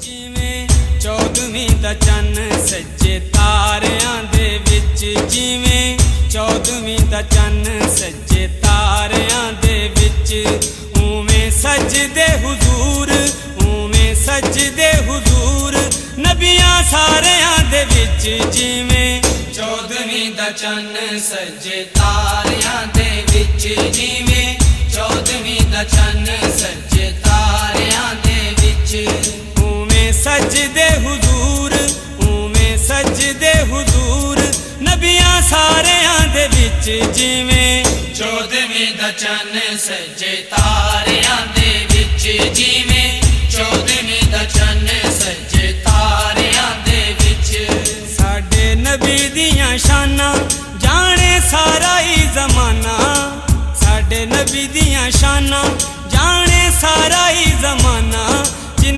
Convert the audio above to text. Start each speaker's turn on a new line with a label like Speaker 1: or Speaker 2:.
Speaker 1: ਜਿਵੇਂ 14ਵੀਂ ਦਾ ਚੰਨ ਸੱਜੇ ਤਾਰਿਆਂ ਦੇ ਵਿੱਚ, ਜਿਵੇਂ 14ਵੀਂ ਦਾ ਚੰਨ ਸੱਜੇ ਤਾਰਿਆਂ ਦੇ ਵਿੱਚ, ਉਵੇਂ ਸਜਦੇ ਹੁਜ਼ੂਰ, ਉਵੇਂ ਸਜਦੇ ਹੁਜ਼ੂਰ ਨਬੀਆਂ ਸਾਰਿਆਂ ਦੇ ਵਿੱਚ। ਜਿਵੇਂ 14ਵੀਂ ਦਾ ਚੰਨ ਸੱਜੇ ਤਾਰਿਆਂ ਦੇ ਵਿੱਚ, ਜਿਵੇਂ 14ਵੀਂ ਦਾ ਚੰਨ ਸੱਜੇ ਤਾਰਿਆਂ ਦੇ ਵਿੱਚ, ਉਵੇਂ ਸਜਦੇ ਹੁਜ਼ੂਰ, ਉਵੇਂ ਸਜਦੇ ਹੁਜ਼ੂਰ ਨਬੀਆਂ ਸਾਰਿਆਂ ਦੇ ਵਿੱਚ। ਜਿਵੇਂ 14ਵੀਂ ਦਾ ਚੰਨ ਸੱਜੇ ਤਾਰਿਆਂ ਦੇ ਵਿੱਚ, ਜਿਵੇਂ 14ਵੀਂ ਦਾ ਚੰਨ ਸੱਜੇ ਤਾਰਿਆਂ ਦੇ ਵਿੱਚ। ਸਾਡੇ ਨਬੀ ਦੀਆਂ ਸ਼ਾਨਾਂ ਜਾਣੇ ਸਾਰਾ ਹੀ ਜ਼ਮਾਨਾ, ਸਾਡੇ ਨਬੀ ਦੀਆਂ ਸ਼ਾਨਾਂ